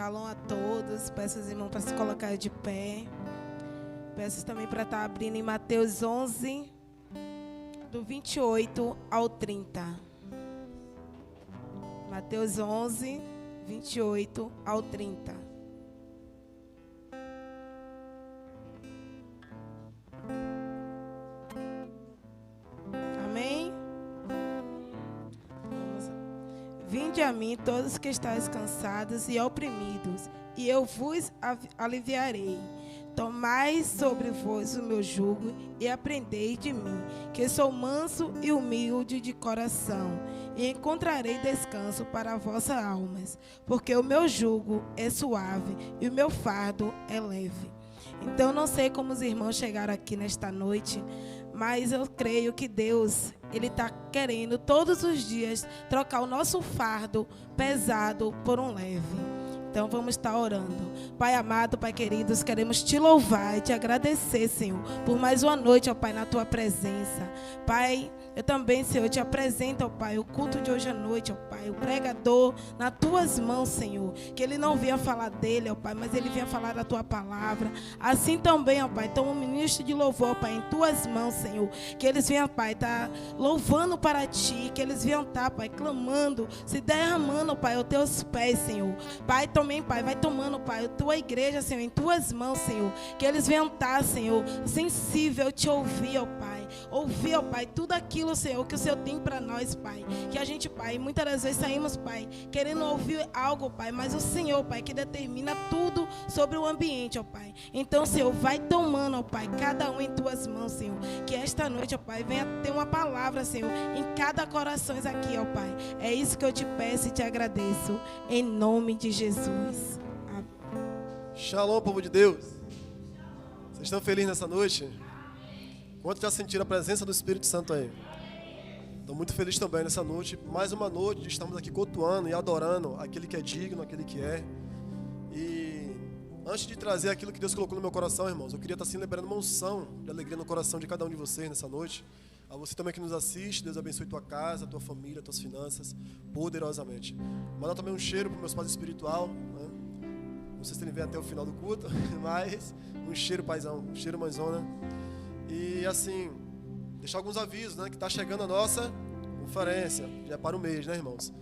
Shalom a todos. Peço aos irmãos para se colocar de pé. Peço também para estar abrindo em Mateus 11, do 28 ao 30. Mateus 11, 28 ao 30. Amém? Vinde a mim todos que estáis cansados e oprimidos, e eu vos aliviarei. Tomai sobre vós o meu jugo e aprendei de mim, que sou manso e humilde de coração, e encontrarei descanso para vossas almas, porque o meu jugo é suave e o meu fardo é leve. Então, não sei como os irmãos chegaram aqui nesta noite, mas eu creio que Deus, Ele está querendo todos os dias trocar o nosso fardo pesado por um leve. Então vamos estar orando. Pai amado, Pai queridos, queremos te louvar e te agradecer, Senhor, por mais uma noite, ó Pai, na tua presença. Pai, eu também, Senhor, te apresento, ó Pai, o culto de hoje à noite, ó Pai, o pregador nas tuas mãos, Senhor. Que ele não venha falar dele, ó Pai, mas ele venha falar da tua palavra. Assim também, ó Pai, toma o ministro de louvor, ó Pai, em tuas mãos, Senhor. Que eles venham, Pai, estar louvando para ti, que eles venham estar, Pai, clamando, se derramando, ó Pai, aos teus pés, Senhor. Pai, também, Pai, vai tomando, Pai, a tua igreja, Senhor, em tuas mãos, Senhor. Que eles venham estar, Senhor, sensível, te ouvir, ó Pai. Ouvir, ó Pai, tudo aquilo, Senhor, que o Senhor tem para nós, Pai. Que a gente, Pai, muitas das vezes saímos, Pai, querendo ouvir algo, Pai, mas o Senhor, Pai, que determina tudo sobre o ambiente, ó Pai. Então, Senhor, vai tomando, ó Pai, cada um em tuas mãos, Senhor. Que esta noite, ó Pai, venha ter uma palavra, Senhor, em cada coração aqui, ó Pai. É isso que eu te peço e te agradeço, em nome de Jesus. Amém. Shalom, povo de Deus. Vocês estão felizes nessa noite? Quantos já sentiram a presença do Espírito Santo aí? Estou muito feliz também nessa noite. Mais uma noite, estamos aqui cultuando e adorando aquele que é digno, aquele que é. E antes de trazer aquilo que Deus colocou no meu coração, irmãos, eu queria estar assim liberando uma unção de alegria no coração de cada um de vocês nessa noite. A você também que nos assiste, Deus abençoe tua casa, tua família, tuas finanças, poderosamente. Mandar também um cheiro para meus pais espiritual, né? Não sei se ele vem até o final do culto, mas um cheiro, paizão, um cheiro, mãezona. E assim, deixar alguns avisos, né? Que está chegando a nossa conferência, já é para o mês, né, irmãos?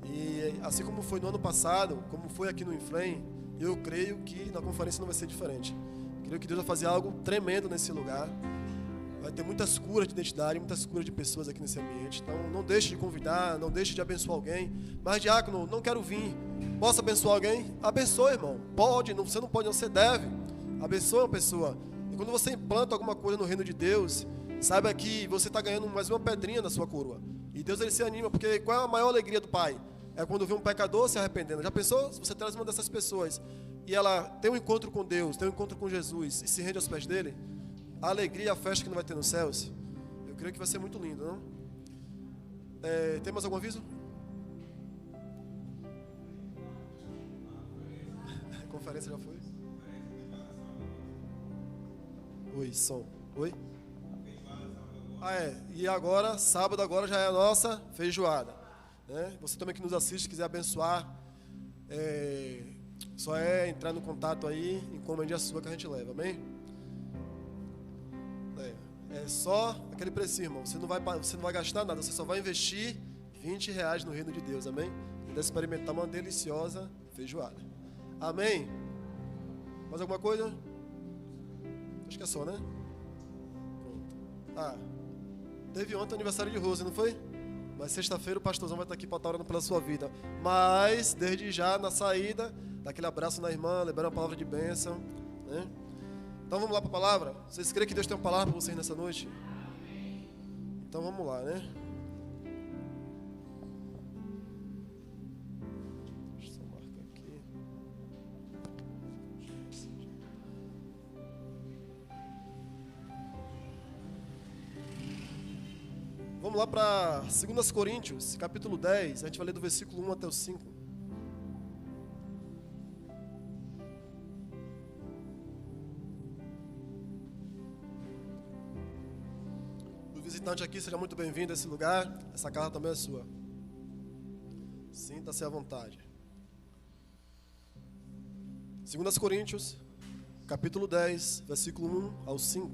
E assim como foi no ano passado, como foi aqui no Inflame, eu creio que na conferência não vai ser diferente. Creio que Deus vai fazer algo tremendo nesse lugar. Vai ter muitas curas de identidade, muitas curas de pessoas aqui nesse ambiente. Então não deixe de convidar, não deixe de abençoar alguém. Mas diácono, não quero vir. Posso abençoar alguém? Abençoe, irmão. Pode, não, você não pode, não, você deve. Abençoe uma pessoa. E quando você implanta alguma coisa no reino de Deus, saiba que você está ganhando mais uma pedrinha na sua coroa. E Deus, ele se anima, porque qual é a maior alegria do Pai? É quando vê um pecador se arrependendo. Já pensou? Se você traz uma dessas pessoas e ela tem um encontro com Deus, tem um encontro com Jesus e se rende aos pés dele, a alegria e a festa que não vai ter nos céus, eu creio que vai ser muito lindo, não? Tem mais algum aviso? A conferência já foi? Oi, som. Oi? E agora, sábado agora já é a nossa feijoada, né? Você também que nos assiste, quiser abençoar, só é entrar no contato aí, encomende a sua que a gente leva, amém? É só aquele preço, irmão. Você não vai gastar nada, você só vai investir R$20 no reino de Deus, amém? E vai experimentar uma deliciosa feijoada, amém? Mais alguma coisa? Acho que é só, né? Pronto. Teve ontem o aniversário de Rose, não foi? Mas sexta-feira o pastorzão vai estar aqui para estar orando pela sua vida. Mas, desde já, na saída, dá aquele abraço na irmã, libera uma palavra de bênção, né? Então vamos lá para a palavra. Vocês creem que Deus tem uma palavra para vocês nessa noite? Então vamos lá, né? Deixa eu só marcar aqui. Vamos lá para 2 Coríntios, capítulo 10. A gente vai ler do versículo 1 até o 5. Visitante aqui, seja muito bem-vindo a esse lugar. Essa casa também é sua. Sinta-se à vontade. 2 Coríntios, capítulo 10, versículo 1 ao 5.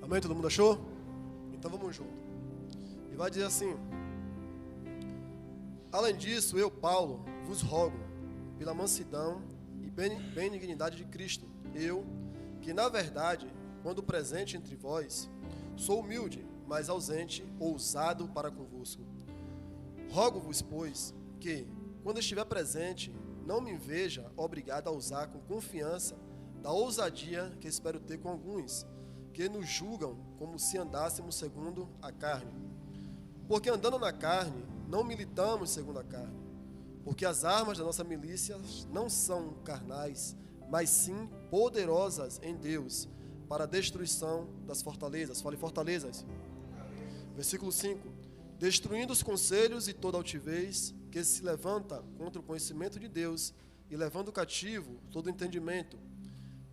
Amém? Todo mundo achou? Então vamos junto. E vai dizer assim: além disso, eu, Paulo, vos rogo, pela mansidão e benignidade de Cristo, eu, que na verdade, quando presente entre vós, sou humilde, mas ausente, ousado para convosco. Rogo-vos, pois, que, quando estiver presente, não me veja obrigado a usar com confiança da ousadia que espero ter com alguns, que nos julgam como se andássemos segundo a carne. Porque andando na carne, não militamos segundo a carne. Porque as armas da nossa milícia não são carnais, mas sim poderosas em Deus, para a destruição das fortalezas. Fale fortalezas. Versículo 5. Destruindo os conselhos e toda altivez que se levanta contra o conhecimento de Deus, e levando cativo todo entendimento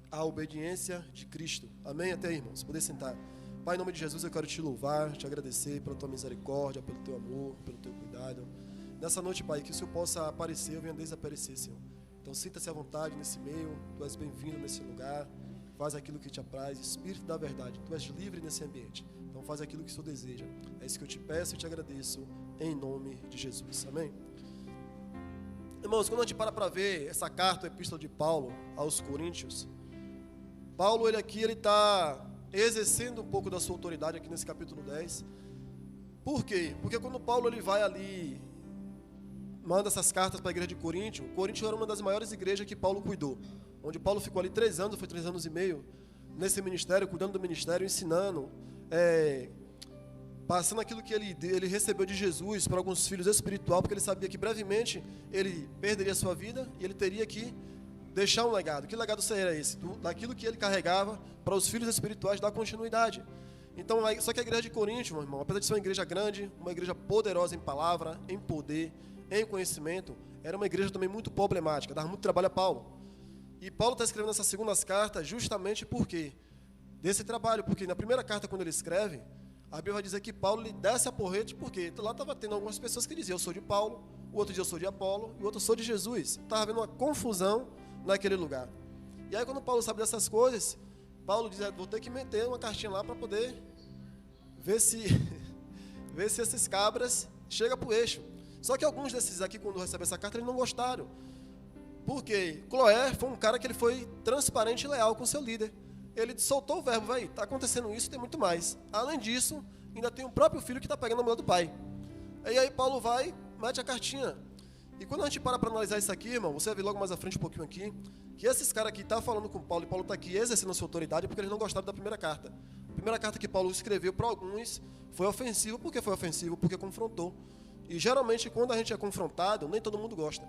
à obediência de Cristo. Amém? Até aí, irmãos. Poder sentar. Pai, em nome de Jesus, eu quero te louvar, te agradecer pela tua misericórdia, pelo teu amor, pelo teu cuidado. Nessa noite, Pai, que o Senhor possa aparecer, eu venha desaparecer, Senhor. Então, sinta-se à vontade nesse meio, tu és bem-vindo nesse lugar, faz aquilo que te apraz, Espírito da verdade, tu és livre nesse ambiente. Então, faz aquilo que o Senhor deseja. É isso que eu te peço e te agradeço, em nome de Jesus. Amém? Irmãos, quando a gente para ver essa carta, a epístola de Paulo aos Coríntios, Paulo, ele está exercendo um pouco da sua autoridade aqui nesse capítulo 10. Por quê? Porque quando Paulo ele vai ali, manda essas cartas para a igreja de Coríntio, Coríntio era uma das maiores igrejas que Paulo cuidou, onde Paulo ficou ali 3 anos, foi 3 anos e meio, nesse ministério, cuidando do ministério, ensinando, passando aquilo que ele recebeu de Jesus para alguns filhos espiritual, porque ele sabia que brevemente ele perderia a sua vida e ele teria que deixar um legado. Que legado seria esse? Daquilo que ele carregava para os filhos espirituais dar continuidade. Então, só que a igreja de Coríntio, meu irmão, apesar de ser uma igreja grande, uma igreja poderosa em palavra, em poder, em conhecimento, era uma igreja também muito problemática, dava muito trabalho a Paulo. E Paulo está escrevendo essas segundas cartas justamente por quê? Desse trabalho, porque na primeira carta, quando ele escreve, a Bíblia vai dizer que Paulo lhe desce a porrete, porque lá estava tendo algumas pessoas que diziam: eu sou de Paulo, o outro dia eu sou de Apolo, e o outro eu sou de Jesus. Estava havendo uma confusão naquele lugar. E aí quando Paulo sabe dessas coisas, Paulo diz: vou ter que meter uma cartinha lá para poder ver se esses cabras chegam para o eixo. Só que alguns desses aqui, quando recebem essa carta, eles não gostaram. Porque Cloé foi um cara que ele foi transparente e leal com seu líder. Ele soltou o verbo: vai, está acontecendo isso, tem muito mais. Além disso, ainda tem o próprio filho que está pegando a mulher do pai. E aí Paulo vai, mete a cartinha. E quando a gente para analisar isso aqui, irmão, você vai ver logo mais à frente um pouquinho aqui, que esses caras aqui estão falando com Paulo, e Paulo está aqui exercendo a sua autoridade porque eles não gostaram da primeira carta. A primeira carta que Paulo escreveu para alguns foi ofensivo. Por que foi ofensivo? Porque confrontou. E geralmente quando a gente é confrontado, nem todo mundo gosta.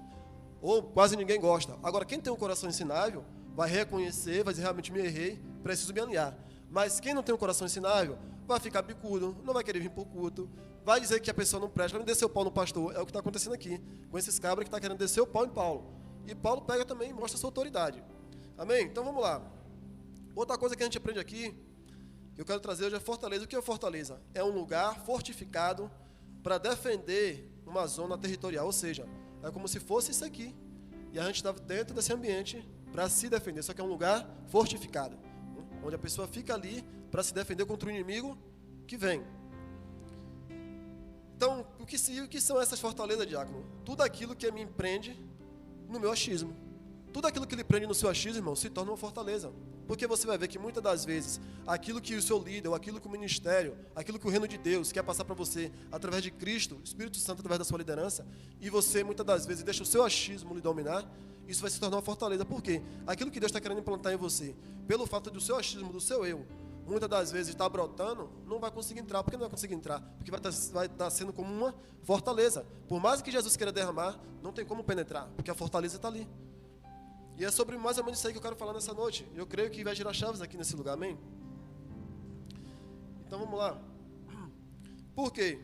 Ou quase ninguém gosta. Agora, quem tem um coração ensinável, vai reconhecer, vai dizer: realmente me errei, preciso me alinhar. Mas quem não tem um coração ensinável, vai ficar bicudo, não vai querer vir para o culto, vai dizer que a pessoa não presta, vai descer o pau no pastor. É o que está acontecendo aqui, com esses cabras que estão querendo descer o pau em Paulo. E Paulo pega também e mostra a sua autoridade. Amém? Então vamos lá. Outra coisa que a gente aprende aqui, que eu quero trazer hoje é fortaleza. O que é fortaleza? É um lugar fortificado para defender uma zona territorial, ou seja, é como se fosse isso aqui. E a gente está dentro desse ambiente para se defender, só que é um lugar fortificado, onde a pessoa fica ali para se defender contra o inimigo que vem. Então, o que são essas fortalezas, diácono? Tudo aquilo que me prende no meu achismo. Tudo aquilo que lhe prende no seu achismo, irmão, se torna uma fortaleza. Porque você vai ver que muitas das vezes, aquilo que o seu líder, ou aquilo que o ministério, aquilo que o reino de Deus quer passar para você, através de Cristo, o Espírito Santo, através da sua liderança, e você, muitas das vezes, deixa o seu achismo lhe dominar, isso vai se tornar uma fortaleza. Por quê? Aquilo que Deus está querendo implantar em você, pelo fato do seu achismo, do seu eu, muitas das vezes está brotando, não vai conseguir entrar. Por que não vai conseguir entrar? Porque vai estar sendo como uma fortaleza. Por mais que Jesus queira derramar, não tem como penetrar, porque a fortaleza está ali. E é sobre mais ou menos isso aí que eu quero falar nessa noite. Eu creio que vai girar chaves aqui nesse lugar, amém? Então vamos lá. Por quê?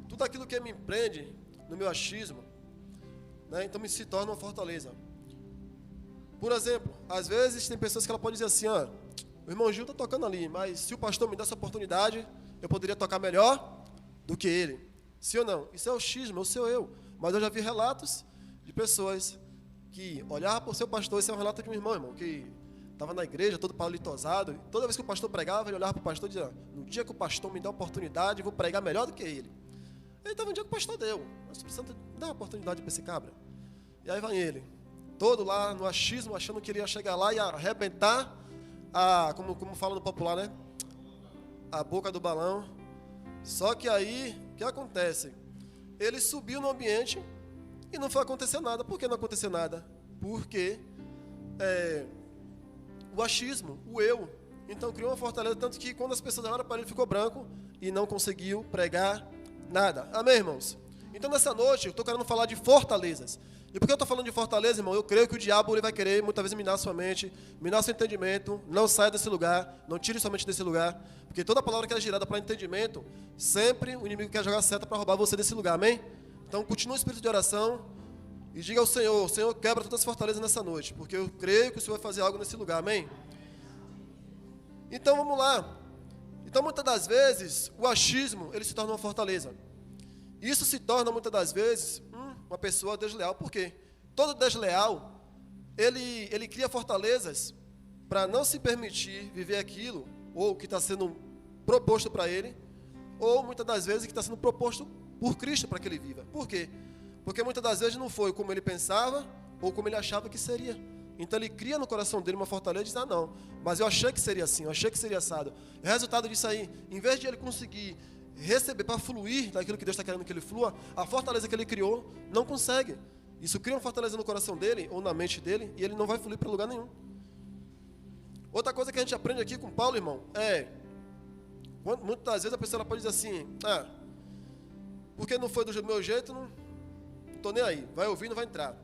Tudo aquilo que me prende no meu achismo, né? Então me se torna uma fortaleza. Por exemplo, às vezes tem pessoas que ela pode dizer assim, o irmão Gil está tocando ali, mas se o pastor me desse essa oportunidade, eu poderia tocar melhor do que ele. Sim ou não? Isso é o xismo, é o seu eu. Mas eu já vi relatos de pessoas que olhavam para o seu pastor, esse é um relato de um irmão, que estava na igreja, todo palitosado, e toda vez que o pastor pregava, ele olhava para o pastor e dizia, no dia que o pastor me der a oportunidade, eu vou pregar melhor do que ele. Aí estava um dia que o pastor deu, mas precisa dar uma oportunidade para esse cabra. E aí vai ele, todo lá no achismo, achando que ele ia chegar lá e arrebentar, como fala no popular, né? A boca do balão. Só que aí, o que acontece? Ele subiu no ambiente e não foi acontecer nada. Por que não aconteceu nada? Porque o achismo, o eu, então criou uma fortaleza, tanto que quando as pessoas olharam para ele, ficou branco e não conseguiu pregar nada. Amém, irmãos? Então nessa noite eu estou querendo falar de fortalezas. E por que eu estou falando de fortaleza, irmão? Eu creio que o diabo ele vai querer muitas vezes minar sua mente, minar seu entendimento. Não saia desse lugar, não tire sua mente desse lugar, porque toda palavra que é girada para entendimento, sempre o inimigo quer jogar seta para roubar você desse lugar, amém? Então continue o espírito de oração e diga ao Senhor, Senhor, quebra todas as fortalezas nessa noite, porque eu creio que o Senhor vai fazer algo nesse lugar, amém? Então vamos lá. Então muitas das vezes o achismo ele se torna uma fortaleza. Isso se torna muitas das vezes uma pessoa desleal. Por quê? Todo desleal, ele cria fortalezas para não se permitir viver aquilo, ou que está sendo proposto para ele, ou muitas das vezes que está sendo proposto por Cristo para que ele viva. Por quê? Porque muitas das vezes não foi como ele pensava, ou como ele achava que seria. Então ele cria no coração dele uma fortaleza e diz, não, mas eu achei que seria assim, eu achei que seria assado. O resultado disso aí, em vez de ele conseguir receber para fluir daquilo que Deus está querendo que ele flua, a fortaleza que ele criou não consegue. Isso cria uma fortaleza no coração dele ou na mente dele e ele não vai fluir para lugar nenhum. Outra coisa que a gente aprende aqui com Paulo, irmão, muitas vezes a pessoa pode dizer assim, porque não foi do meu jeito, não estou nem aí, vai ouvir, não vai entrar.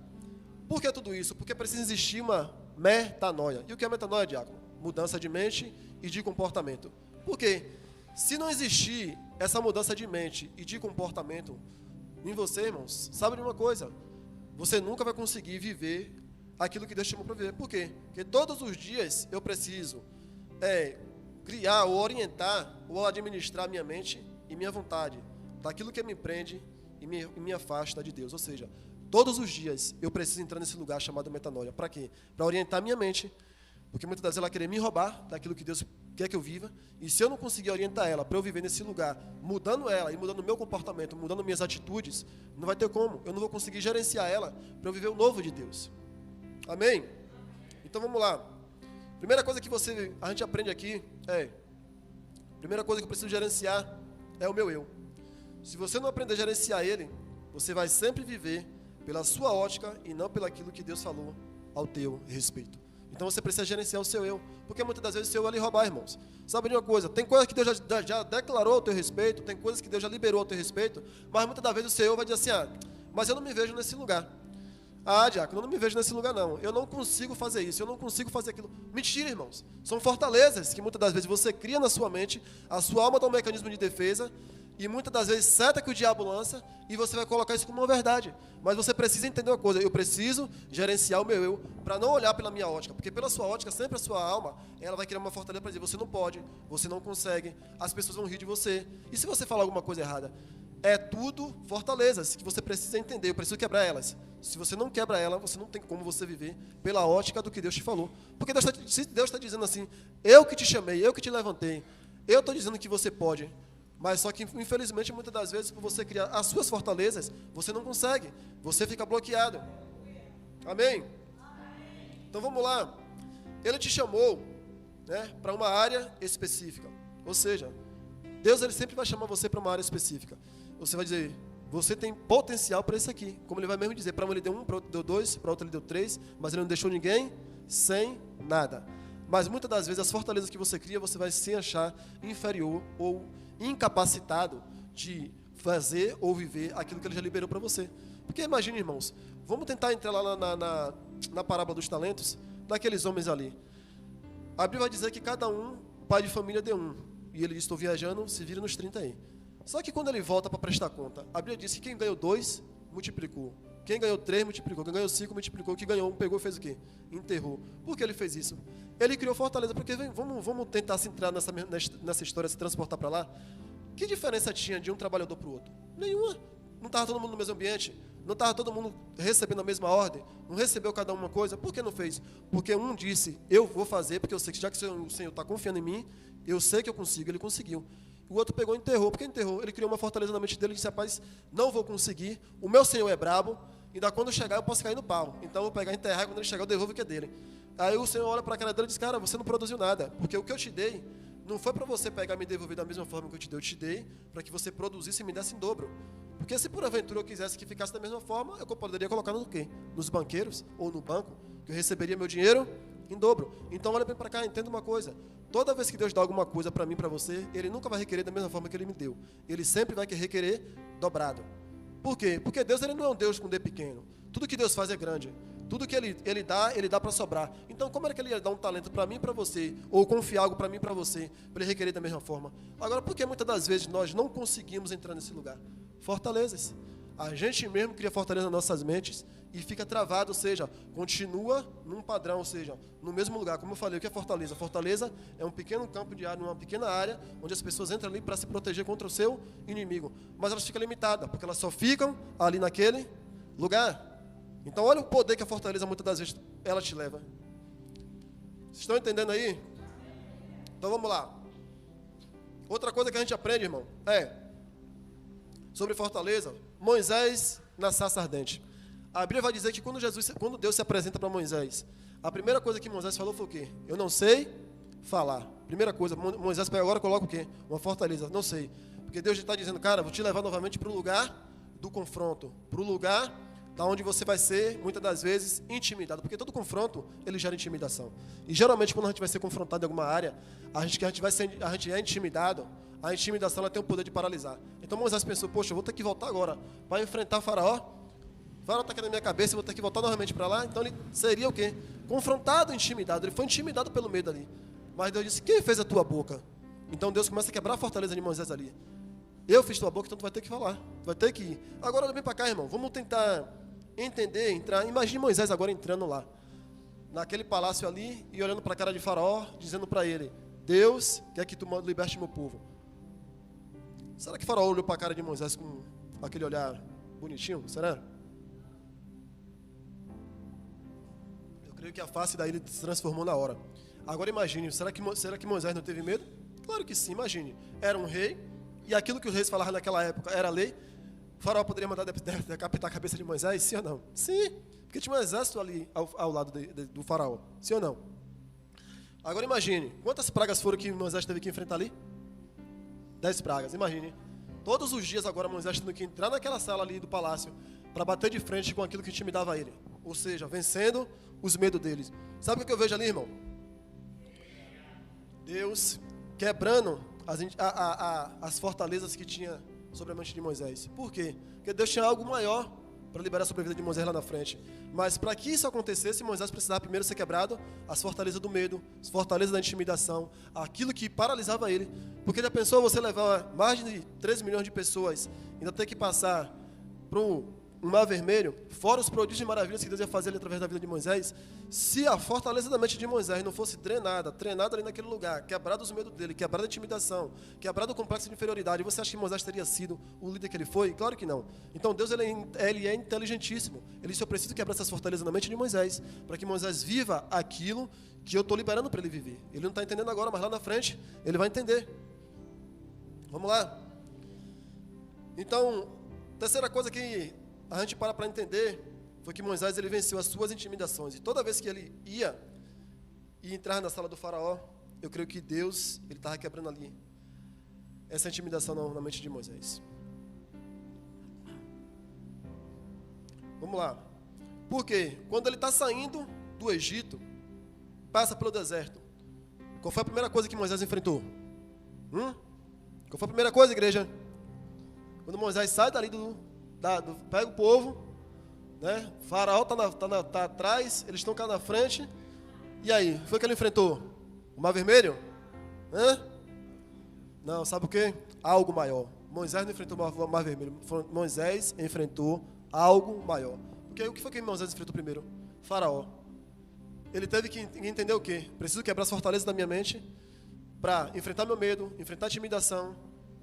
Por que tudo isso? Porque precisa existir uma metanoia. E o que é metanoia, diácono? Mudança de mente e de comportamento. Por quê? Se não existir essa mudança de mente e de comportamento em você, irmãos, sabe de uma coisa? Você nunca vai conseguir viver aquilo que Deus chamou para viver. Por quê? Porque todos os dias eu preciso criar ou orientar ou administrar minha mente e minha vontade daquilo que me prende e me afasta de Deus. Ou seja, todos os dias eu preciso entrar nesse lugar chamado metanoia. Para quê? Para orientar minha mente. Porque muitas vezes ela querer me roubar daquilo que Deus quer que eu viva. E se eu não conseguir orientar ela para eu viver nesse lugar, mudando ela e mudando o meu comportamento, mudando minhas atitudes, não vai ter como. Eu não vou conseguir gerenciar ela para eu viver o novo de Deus. Amém? Então vamos lá. Primeira coisa que a gente aprende aqui primeira coisa que eu preciso gerenciar é o meu eu. Se você não aprender a gerenciar ele, você vai sempre viver pela sua ótica e não pelo aquilo que Deus falou ao teu respeito. Então você precisa gerenciar o seu eu, porque muitas das vezes o seu eu vai lhe roubar, irmãos. Sabe de uma coisa? Tem coisas que Deus já declarou ao teu respeito, tem coisas que Deus já liberou ao teu respeito, mas muitas das vezes o seu eu vai dizer assim, mas eu não me vejo nesse lugar. Diácono, eu não me vejo nesse lugar não. Eu não consigo fazer isso, eu não consigo fazer aquilo. Mentira, irmãos. São fortalezas que muitas das vezes você cria na sua mente, a sua alma dá um mecanismo de defesa, e muitas das vezes seta que o diabo lança e você vai colocar isso como uma verdade. Mas você precisa entender uma coisa, eu preciso gerenciar o meu eu para não olhar pela minha ótica, porque pela sua ótica, sempre a sua alma, ela vai criar uma fortaleza para dizer, você não pode, você não consegue, as pessoas vão rir de você. E se você falar alguma coisa errada? É tudo fortalezas que você precisa entender, eu preciso quebrar elas. Se você não quebra ela, você não tem como você viver pela ótica do que Deus te falou. Porque se Deus está dizendo assim, eu que te chamei, eu que te levantei, eu estou dizendo que você pode. Mas só que, infelizmente, muitas das vezes, por você criar as suas fortalezas, você não consegue. Você fica bloqueado. Amém? Então, vamos lá. Ele te chamou para uma área específica. Ou seja, Deus ele sempre vai chamar você para uma área específica. Você vai dizer, você tem potencial para isso aqui. Como ele vai mesmo dizer, para um ele deu 1, para outro deu 2, para outro ele deu 3, mas ele não deixou ninguém sem nada. Mas muitas das vezes, as fortalezas que você cria, você vai se achar inferior ou incapacitado de fazer ou viver aquilo que ele já liberou para você. Porque imagine, irmãos, vamos tentar entrar lá na parábola dos talentos, daqueles homens ali. A Bíblia vai dizer que cada um, pai de família, deu 1. E ele disse, estou viajando, se vira nos 30 aí. Só que quando ele volta para prestar conta, a Bíblia diz que quem ganhou 2, multiplicou. Quem ganhou 3 multiplicou, quem ganhou 5 multiplicou, quem ganhou 1 pegou e fez o quê? Enterrou. Por que ele fez isso? Ele criou fortaleza, porque vamos tentar se entrar nessa história, se transportar para lá. Que diferença tinha de um trabalhador para o outro? Nenhuma. Não estava todo mundo no mesmo ambiente, não estava todo mundo recebendo a mesma ordem, não recebeu cada uma coisa. Por que não fez? Porque um disse, eu vou fazer, porque eu sei que já que o Senhor está confiando em mim, eu sei que eu consigo, ele conseguiu. O outro pegou e enterrou. Por que enterrou? Ele criou uma fortaleza na mente dele e disse, rapaz, não vou conseguir, o meu Senhor é brabo, ainda quando eu chegar eu posso cair no pau. Então eu vou pegar e enterrar, e quando ele chegar eu devolvo o que é dele. Aí o Senhor olha para a cara dele e diz, cara, você não produziu nada, porque o que eu te dei não foi para você pegar e me devolver da mesma forma que eu te dei para que você produzisse e me desse em dobro. Porque se por aventura eu quisesse que ficasse da mesma forma, eu poderia colocar no quê? Nos banqueiros ou no banco, que eu receberia meu dinheiro em dobro. Então olha bem para cá, entenda uma coisa. Toda vez que Deus dá alguma coisa para mim, para você, Ele nunca vai requerer da mesma forma que Ele me deu. Ele sempre vai requerer dobrado. Por quê? Porque Deus ele não é um Deus com D pequeno. Tudo que Deus faz é grande. Tudo que ele dá para sobrar. Então, como é que ele ia dar um talento para mim e para você? Ou confiar algo para mim e para você? Para ele requerer da mesma forma? Agora, por que muitas das vezes nós não conseguimos entrar nesse lugar? Fortalezas. A gente mesmo cria fortaleza nas nossas mentes e fica travado, ou seja, continua num padrão, ou seja, no mesmo lugar. Como eu falei, o que é fortaleza? Fortaleza é um pequeno campo de área, uma pequena área, onde as pessoas entram ali para se proteger contra o seu inimigo. Mas elas ficam limitadas, porque elas só ficam ali naquele lugar. Então olha o poder que a fortaleza muitas das vezes ela te leva. Vocês estão entendendo aí? Então vamos lá. Outra coisa que a gente aprende, irmão, é sobre fortaleza. Moisés na sarça ardente. A Bíblia vai dizer que quando Deus se apresenta para Moisés, a primeira coisa que Moisés falou foi o quê? Eu não sei falar. Primeira coisa, Moisés pega agora e coloca o quê? Uma fortaleza. Não sei. Porque Deus está dizendo, cara, vou te levar novamente para o lugar do confronto, para o lugar da onde você vai ser, muitas das vezes, intimidado. Porque todo confronto, ele gera intimidação. E geralmente, quando a gente vai ser confrontado em alguma área, a gente é intimidado, a intimidação ela tem o poder de paralisar. Então Moisés pensou, poxa, eu vou ter que voltar agora para enfrentar Faraó. Faraó está aqui na minha cabeça, eu vou ter que voltar novamente para lá. Então ele seria o quê? Confrontado, intimidado. Ele foi intimidado pelo medo ali. Mas Deus disse, quem fez a tua boca? Então Deus começa a quebrar a fortaleza de Moisés ali. Eu fiz tua boca, então tu vai ter que falar. Vai ter que ir. Agora olha bem para cá, irmão. Vamos tentar entender, entrar. Imagine Moisés agora entrando lá, naquele palácio ali, e olhando para a cara de Faraó, dizendo para ele, Deus quer que tu liberte meu povo. Será que Faraó olhou para a cara de Moisés com aquele olhar bonitinho? Será? Eu creio que a face daí se transformou na hora. Agora imagine, será que Moisés não teve medo? Claro que sim, imagine. Era um rei, e aquilo que os reis falavam naquela época era lei. O Faraó poderia mandar decapitar a cabeça de Moisés? Sim ou não? Sim, porque tinha um exército ali ao lado do Faraó. Sim ou não? Agora imagine, quantas pragas foram que Moisés teve que enfrentar ali? 10 pragas, imagine. Todos os dias agora Moisés tendo que entrar naquela sala ali do palácio para bater de frente com aquilo que intimidava ele. Ou seja, vencendo os medos deles. Sabe o que eu vejo ali, irmão? Deus quebrando as fortalezas que tinha sobre a mente de Moisés. Por quê? Porque Deus tinha algo maior para liberar sobre a vida de Moisés lá na frente. Mas para que isso acontecesse, Moisés precisava primeiro ser quebrado as fortalezas do medo, as fortalezas da intimidação, aquilo que paralisava ele. Porque já pensou você levar mais de 3 milhões de pessoas, ainda ter que passar para um mar vermelho, fora os prodígios e maravilhas que Deus ia fazer ali através da vida de Moisés? Se a fortaleza da mente de Moisés não fosse treinada ali naquele lugar, quebrado os medos dele, quebrado a intimidação, quebrado o complexo de inferioridade, você acha que Moisés teria sido o líder que ele foi? Claro que não. Então Deus ele é inteligentíssimo. Ele disse, eu preciso quebrar essas fortalezas na mente de Moisés, para que Moisés viva aquilo que eu estou liberando para ele viver. Ele não está entendendo agora, mas lá na frente ele vai entender. Vamos lá. Então, terceira coisa que a gente para entender foi que Moisés ele venceu as suas intimidações. E toda vez que ele ia e entrar na sala do Faraó, eu creio que Deus ele estava quebrando ali essa intimidação na mente de Moisés. Vamos lá. Por quê? Quando ele está saindo do Egito, passa pelo deserto. Qual foi a primeira coisa que Moisés enfrentou? Qual foi a primeira coisa, igreja? Quando Moisés sai dali pega o povo, né? O Faraó está atrás, eles estão cá na frente. E aí, foi o que ele enfrentou? O Mar Vermelho? Não, sabe o quê? Algo maior. Moisés não enfrentou o Mar Vermelho. Moisés enfrentou algo maior. Porque o que foi que Moisés enfrentou primeiro? Faraó. Ele teve que entender o quê? Preciso quebrar as fortalezas da minha mente para enfrentar meu medo, enfrentar a intimidação,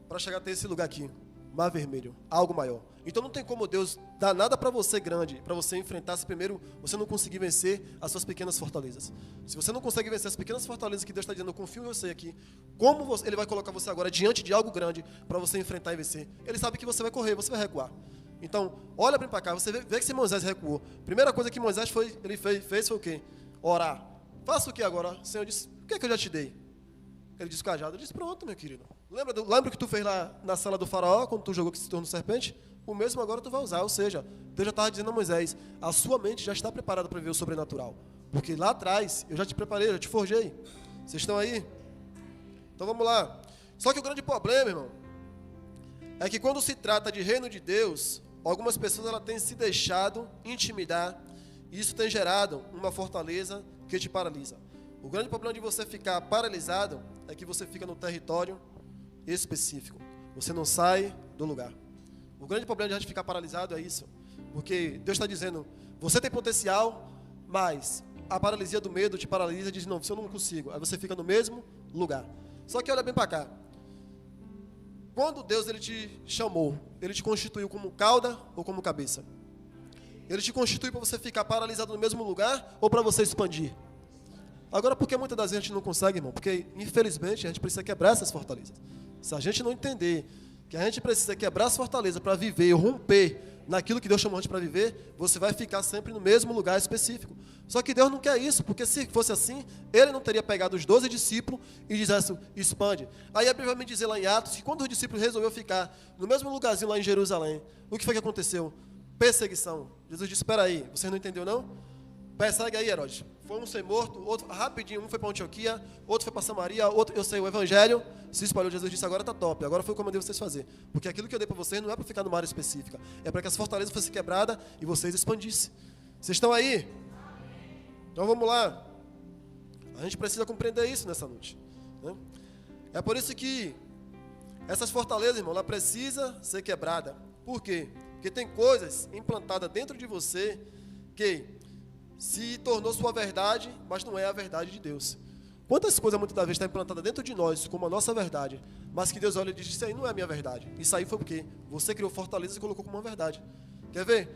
para chegar até esse lugar aqui, Mar Vermelho, algo maior. Então não tem como Deus dar nada para você grande, para você enfrentar se primeiro você não conseguir vencer as suas pequenas fortalezas. Se você não consegue vencer as pequenas fortalezas que Deus está dizendo, eu confio em você aqui, como Ele vai colocar você agora diante de algo grande para você enfrentar e vencer? Ele sabe que você vai correr, você vai recuar. Então, olha bem para cá, você vê que se Moisés recuou. Primeira coisa que Moisés fez foi o quê? Orar. Faça o que agora? O Senhor disse, o que é que eu já te dei? Ele disse, cajado. Eu disse, pronto, meu querido. Lembra o que tu fez lá na sala do faraó, quando tu jogou que se tornou serpente? O mesmo agora tu vai usar. Ou seja, Deus já estava dizendo a Moisés, a sua mente já está preparada para ver o sobrenatural. Porque lá atrás, eu já te preparei, eu já te forjei. Vocês estão aí? Então vamos lá. Só que o grande problema, irmão, é que quando se trata de reino de Deus, algumas pessoas elas têm se deixado intimidar, e isso tem gerado uma fortaleza que te paralisa. O grande problema de você ficar paralisado é que você fica no território específico. Você não sai do lugar. O grande problema de a gente ficar paralisado é isso. Porque Deus está dizendo, você tem potencial, mas a paralisia do medo te paralisa e diz, não, eu não consigo. Aí você fica no mesmo lugar. Só que olha bem para cá. Quando Deus ele te chamou, Ele te constituiu como cauda ou como cabeça? Ele te constitui para você ficar paralisado no mesmo lugar ou para você expandir? Agora, por que muitas das vezes a gente não consegue, irmão? Porque, infelizmente, a gente precisa quebrar essas fortalezas. Se a gente não entender que a gente precisa quebrar as fortalezas para viver, romper naquilo que Deus chamou a gente para viver, você vai ficar sempre no mesmo lugar específico. Só que Deus não quer isso, porque se fosse assim, Ele não teria pegado os 12 discípulos e dissesse, expande. Aí a Bíblia vai me dizer lá em Atos, que quando os discípulos resolveram ficar no mesmo lugarzinho lá em Jerusalém, o que foi que aconteceu? Perseguição. Jesus disse, espera aí, você não entendeu não? Persegue aí, Herodes. Foi um ser morto, outro rapidinho, um foi para Antioquia, outro foi para Samaria, outro, eu sei, o evangelho se espalhou. Jesus disse, agora está top, agora foi o que eu mandei vocês fazer. Porque aquilo que eu dei para vocês não é para ficar numa área específica, é para que as fortalezas fossem quebradas e vocês expandissem. Vocês estão aí? Então vamos lá. A gente precisa compreender isso nessa noite, né? É por isso que essas fortalezas, irmão, ela precisa ser quebrada. Por quê? Porque tem coisas implantadas dentro de você que se tornou sua verdade, mas não é a verdade de Deus. Quantas coisas muitas das vezes estão implantadas dentro de nós como a nossa verdade, mas que Deus olha e diz, isso aí não é a minha verdade. Isso aí foi porque você criou fortalezas e colocou como uma verdade. Quer ver?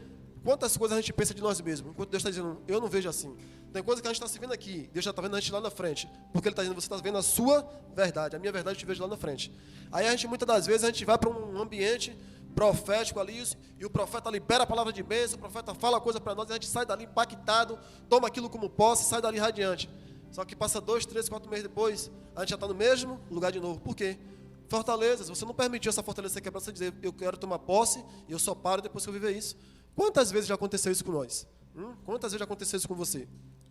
Quantas coisas a gente pensa de nós mesmos, enquanto Deus está dizendo, eu não vejo assim. Tem coisas que a gente está se vendo aqui, Deus já está vendo a gente lá na frente, porque Ele está dizendo, você está vendo a sua verdade, a minha verdade eu te vejo lá na frente. Aí a gente, muitas das vezes, a gente vai para um ambiente profético ali, e o profeta libera a palavra de bênção, o profeta fala coisa para nós, e a gente sai dali impactado, toma aquilo como posse e sai dali radiante. Só que passa 2, 3, 4 meses depois, a gente já está no mesmo lugar de novo. Por quê? Fortalezas, você não permitiu essa fortaleza ser quebrada, você dizer, eu quero tomar posse, e eu só paro depois que eu viver isso. Quantas vezes já aconteceu isso com nós? Quantas vezes já aconteceu isso com você?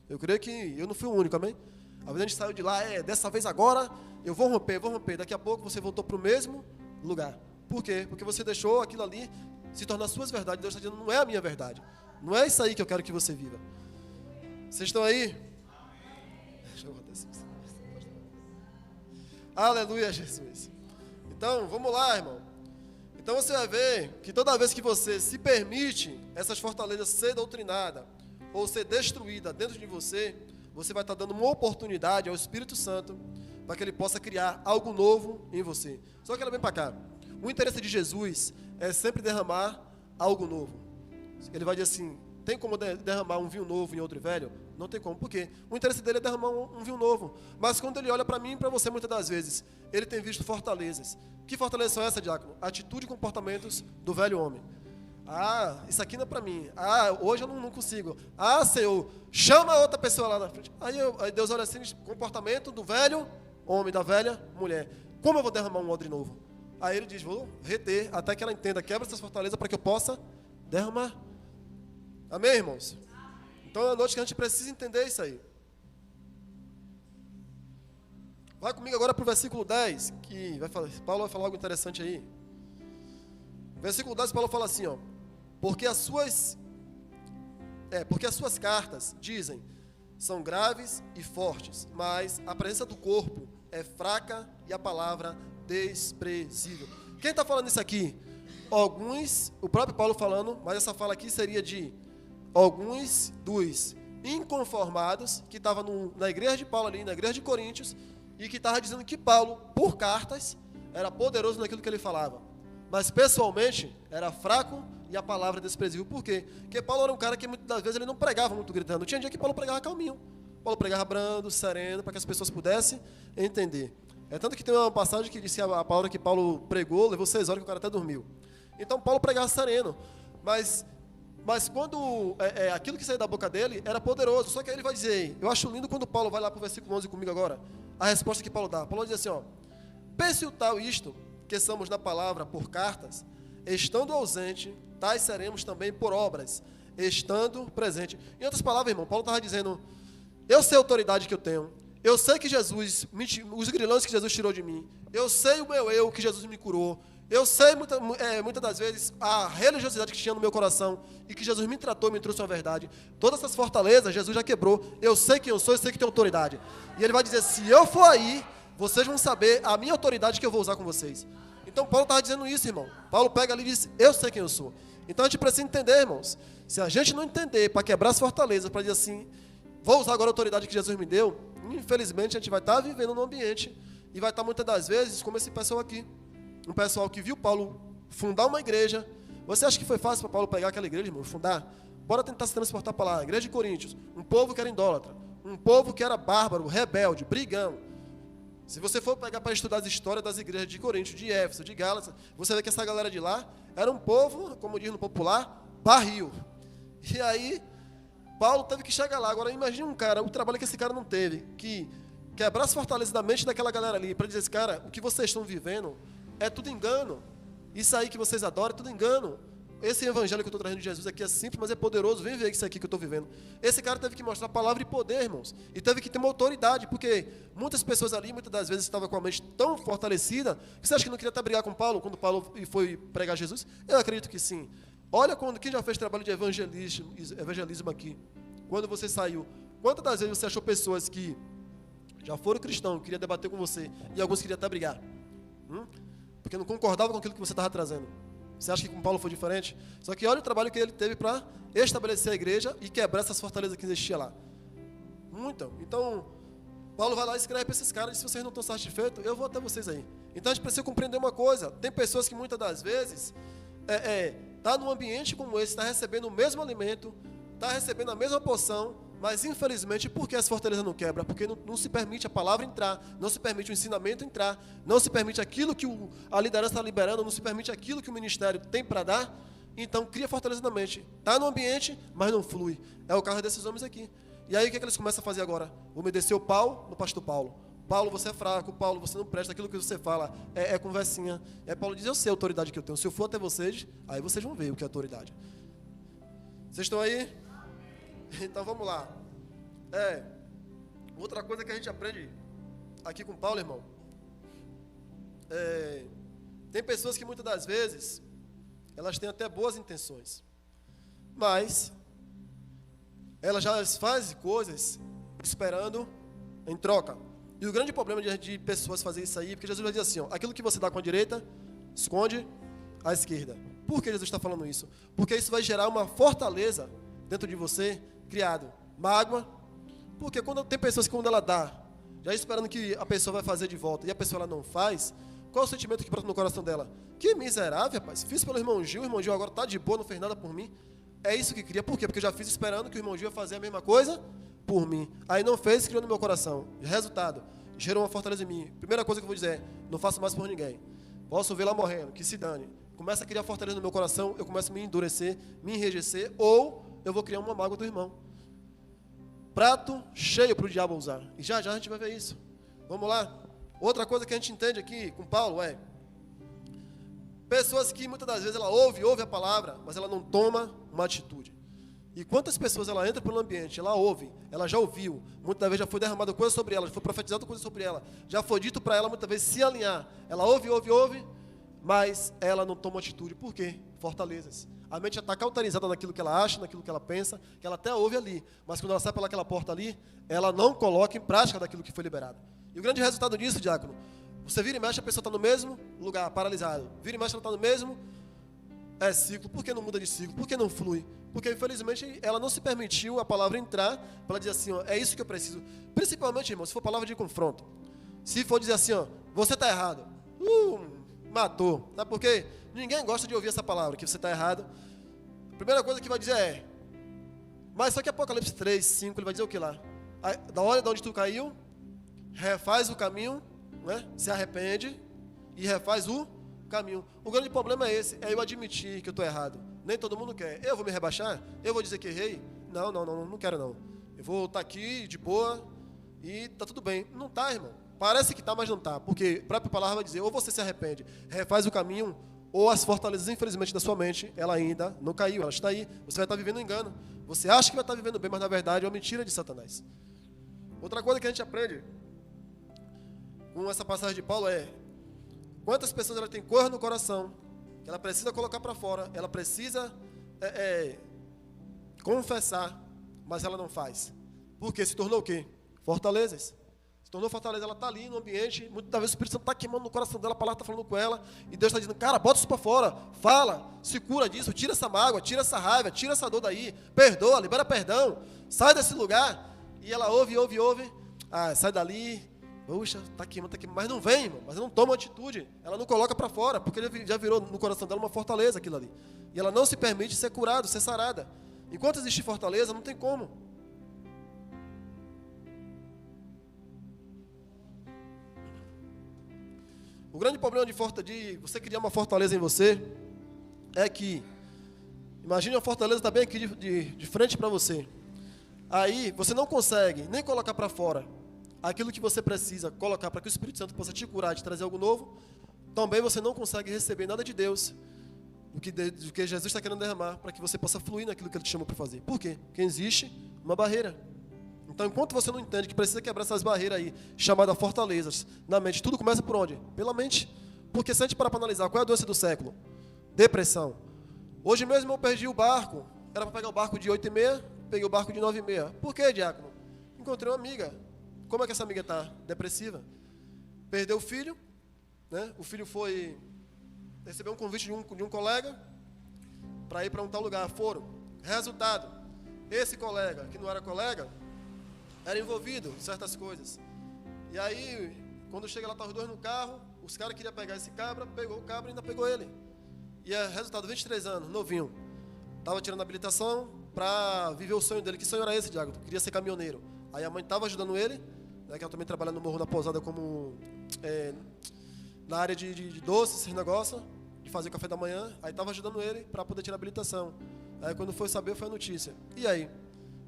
Eu creio que eu não fui o único, amém? Às vezes a gente saiu de lá, dessa vez agora, eu vou romper. Daqui a pouco você voltou para o mesmo lugar. Por quê? Porque você deixou aquilo ali se tornar suas verdades. Deus está dizendo, não é a minha verdade. Não é isso aí que eu quero que você viva. Vocês estão aí? Deixa eu botar isso. Aleluia, Jesus. Então, vamos lá, irmão. Então você vai ver que toda vez que você se permite essas fortalezas ser doutrinada ou ser destruída dentro de você, você vai estar dando uma oportunidade ao Espírito Santo para que ele possa criar algo novo em você. Só que ela vem para cá. O interesse de Jesus é sempre derramar algo novo. Ele vai dizer assim, tem como derramar um vinho novo em outro velho? Não tem como. Por quê? O interesse dele é derramar um vinho novo. Mas quando ele olha para mim e para você, muitas das vezes, ele tem visto fortalezas. Que fortalezas são essas, diácono? Atitude e comportamentos do velho homem. Ah, isso aqui não é para mim. Ah, hoje eu não consigo. Ah, Senhor, chama outra pessoa lá na frente. Aí Deus olha assim, comportamento do velho homem, da velha mulher. Como eu vou derramar um odre novo? Aí ele diz, vou reter até que ela entenda, quebra essas fortalezas para que eu possa derramar. Amém, irmãos? Então é a noite que a gente precisa entender isso aí. Vai comigo agora para o versículo 10, que Paulo vai falar algo interessante aí. Versículo 10, Paulo fala assim, ó, porque as suas cartas, dizem, são graves e fortes, mas a presença do corpo é fraca e a palavra desprezível. Quem está falando isso aqui? Alguns, o próprio Paulo falando, mas essa fala aqui seria de alguns dos inconformados que estavam na igreja de Paulo ali, na igreja de Coríntios, e que estavam dizendo que Paulo, por cartas, era poderoso naquilo que ele falava, mas pessoalmente era fraco e a palavra desprezível. Por quê? Porque Paulo era um cara que muitas das vezes ele não pregava muito gritando. Tinha dia que Paulo pregava calminho, Paulo pregava brando, sereno, para que as pessoas pudessem entender. É tanto que tem uma passagem que disse a palavra que Paulo pregou, levou 6 horas que o cara até dormiu. Então Paulo pregava sereno, mas quando aquilo que saía da boca dele era poderoso. Só que aí ele vai dizer, eu acho lindo quando Paulo vai lá para o versículo 11 comigo agora, a resposta que Paulo dá. Paulo diz assim, ó: pense o tal isto, que somos na palavra por cartas, estando ausente, tais seremos também por obras, estando presente. Em outras palavras, irmão, Paulo estava dizendo, eu sei a autoridade que eu tenho, eu sei que Jesus, os grilhões que Jesus tirou de mim, eu sei o meu eu que Jesus me curou, eu sei muitas das vezes a religiosidade que tinha no meu coração e que Jesus me tratou e me trouxe uma verdade. Todas essas fortalezas Jesus já quebrou. Eu sei quem eu sou, eu sei que tenho autoridade. E ele vai dizer, se eu for aí, vocês vão saber a minha autoridade que eu vou usar com vocês. Então Paulo estava dizendo isso, irmão. Paulo pega ali e diz, eu sei quem eu sou. Então a gente precisa entender, irmãos. Se a gente não entender para quebrar as fortalezas, para dizer assim, vou usar agora a autoridade que Jesus me deu, infelizmente a gente vai estar vivendo num ambiente e vai estar muitas das vezes como esse pessoal aqui. Um pessoal que viu Paulo fundar uma igreja. Você acha que foi fácil para Paulo pegar aquela igreja, irmão, fundar? Bora tentar se transportar para lá. Igreja de Coríntios, um povo que era idólatra, um povo que era bárbaro, rebelde, brigão. Se você for pegar para estudar as histórias das igrejas de Coríntios, de Éfeso, de Gálatas, você vê que essa galera de lá era um povo, como diz no popular, barril. E aí, Paulo teve que chegar lá. Agora, imagine um cara, o trabalho que esse cara não teve, que quebrar as fortalezas da mente daquela galera ali, para dizer, esse cara, o que vocês estão vivendo é tudo engano. Isso aí que vocês adoram é tudo engano. Esse evangelho que eu estou trazendo de Jesus aqui é simples, mas é poderoso. Vem ver isso aqui que eu estou vivendo. Esse cara teve que mostrar palavra e poder, irmãos. E teve que ter uma autoridade, porque muitas pessoas ali, muitas das vezes, estavam com a mente tão fortalecida, que você acha que não queria até brigar com Paulo, quando Paulo foi pregar Jesus? Eu acredito que sim. Olha, quem já fez trabalho de evangelismo aqui, quando você saiu, quantas das vezes você achou pessoas que já foram cristãos, queriam debater com você, e alguns queriam até brigar? Porque não concordava com aquilo que você estava trazendo. Você acha que com Paulo foi diferente? Só que olha o trabalho que ele teve para estabelecer a igreja e quebrar essas fortalezas que existiam lá. Muito. Então, Paulo vai lá e escreve para esses caras, e se vocês não estão satisfeitos, eu vou até vocês aí. Então a gente precisa compreender uma coisa, tem pessoas que muitas das vezes tá num ambiente como esse, está recebendo o mesmo alimento, está recebendo a mesma porção, mas infelizmente, por que as fortalezas não quebram? Porque não se permite a palavra entrar, não se permite o ensinamento entrar, não se permite aquilo que a liderança está liberando, não se permite aquilo que o ministério tem para dar. Então cria fortaleza na mente. Está no ambiente, mas não flui. É o caso desses homens aqui. E aí o que eles começam a fazer agora? Vou meter o pau no pastor Paulo. Paulo, você é fraco. Paulo, você não presta. Aquilo que você fala é conversinha. E aí Paulo diz, eu sei a autoridade que eu tenho. Se eu for até vocês, aí vocês vão ver o que é autoridade. Vocês estão aí? Então vamos lá. Outra coisa que a gente aprende aqui com Paulo, irmão, tem pessoas que muitas das vezes elas têm até boas intenções, mas elas já fazem coisas esperando em troca. E o grande problema de pessoas fazer isso aí, porque Jesus vai dizer assim, ó, aquilo que você dá com a direita, esconde à esquerda. Por que Jesus está falando isso? Porque isso vai gerar uma fortaleza dentro de você, criado mágoa, porque tem pessoas que quando ela dá, já esperando que a pessoa vai fazer de volta, e a pessoa ela não faz, qual é o sentimento que brota no coração dela? Que miserável, rapaz, fiz pelo irmão Gil agora está de boa, não fez nada por mim. É isso que cria, por quê? Porque eu já fiz esperando que o irmão Gil ia fazer a mesma coisa por mim, aí não fez, criou no meu coração, resultado, gerou uma fortaleza em mim. Primeira coisa que eu vou dizer, não faço mais por ninguém, posso ver lá morrendo, que se dane. Começa a criar fortaleza no meu coração, eu começo a me endurecer, me enrijecer, ou eu vou criar uma mágoa do irmão. Prato cheio para o diabo usar. E já a gente vai ver isso. Vamos lá. Outra coisa que a gente entende aqui com Paulo pessoas que muitas das vezes ela ouve a palavra, mas ela não toma uma atitude. E quantas pessoas ela entra pelo ambiente, ela ouve, ela já ouviu, muitas vezes já foi derramada coisa sobre ela, já foi profetizado coisa sobre ela, já foi dito para ela muitas vezes se alinhar. Ela ouve, mas ela não toma atitude. Por quê? Fortalezas. A mente já está cauterizada naquilo que ela acha, naquilo que ela pensa, que ela até ouve ali. Mas quando ela sai pelaquela porta ali, ela não coloca em prática daquilo que foi liberado. E o grande resultado disso, diácono, você vira e mexe, a pessoa está no mesmo lugar, paralisada. Vira e mexe, ela está no mesmo é ciclo, por que não muda de ciclo, por que não flui? Porque, infelizmente, ela não se permitiu a palavra entrar para dizer assim, ó, é isso que eu preciso. Principalmente, irmão, se for palavra de confronto. Se for dizer assim, ó, você está errado. Matou. Sabe por quê? Ninguém gosta de ouvir essa palavra, que você está errado. A primeira coisa que vai dizer é, mas só que Apocalipse 3, 5, ele vai dizer o que lá? Da hora de onde tu caiu, refaz o caminho, né? Se arrepende e refaz o caminho. O grande problema é esse, é eu admitir que eu estou errado. Nem todo mundo quer. Eu vou me rebaixar? Eu vou dizer que errei? Não quero não. Eu vou estar aqui de boa e tá tudo bem. Não tá, irmão. Parece que tá, mas não tá. Porque a própria palavra vai dizer, ou você se arrepende, refaz o caminho, ou as fortalezas, infelizmente, da sua mente, ela ainda não caiu, ela está aí. Você vai estar vivendo um engano. Você acha que vai estar vivendo bem, mas na verdade é uma mentira de Satanás. Outra coisa que a gente aprende com essa passagem de Paulo é quantas pessoas ela tem cor no coração, que ela precisa colocar para fora, ela precisa confessar, mas ela não faz. Porque se tornou o quê? Fortalezas. Se tornou fortaleza, ela está ali no ambiente, muitas vezes o Espírito Santo está queimando no coração dela, a palavra está falando com ela, e Deus está dizendo, cara, bota isso para fora, fala, se cura disso, tira essa mágoa, tira essa raiva, tira essa dor daí, perdoa, libera perdão, sai desse lugar. E ela ouve, sai dali, puxa, está queimando, mas não vem, irmão, mas não toma atitude, ela não coloca para fora, porque já virou no coração dela uma fortaleza aquilo ali. E ela não se permite ser curada, ser sarada. Enquanto existe fortaleza, não tem como. O grande problema de você criar uma fortaleza em você é que, imagine uma fortaleza está bem aqui de frente para você. Aí você não consegue nem colocar para fora aquilo que você precisa colocar para que o Espírito Santo possa te curar, te trazer algo novo. Também você não consegue receber nada de Deus, do que Jesus está querendo derramar, para que você possa fluir naquilo que Ele te chamou para fazer. Por quê? Porque existe uma barreira. Então, enquanto você não entende que precisa quebrar essas barreiras aí, chamadas fortalezas, na mente, tudo começa por onde? Pela mente. Porque se a gente parar para analisar, qual é a doença do século? Depressão. Hoje mesmo eu perdi o barco, era para pegar o barco de 8h30, peguei o barco de 9h30. Por quê, diácono? Encontrei uma amiga. Como é que essa amiga está? Depressiva. Perdeu o filho, né? O filho recebeu um convite de um colega para ir para um tal lugar. Foram. Resultado, esse colega, que não era colega, era envolvido em certas coisas. E aí, quando chega lá, estavam os dois no carro, os caras queriam pegar esse cabra, pegou o cabra e ainda pegou ele. E resultado, 23 anos, novinho. Estava tirando a habilitação para viver o sonho dele. Que sonho era esse, Diago? Queria ser caminhoneiro. Aí a mãe estava ajudando ele, né, que ela também trabalha no Morro da Pousada como na área de doces, esse negócio, de fazer café da manhã. Aí estava ajudando ele para poder tirar a habilitação. Aí quando foi saber, foi a notícia. E aí?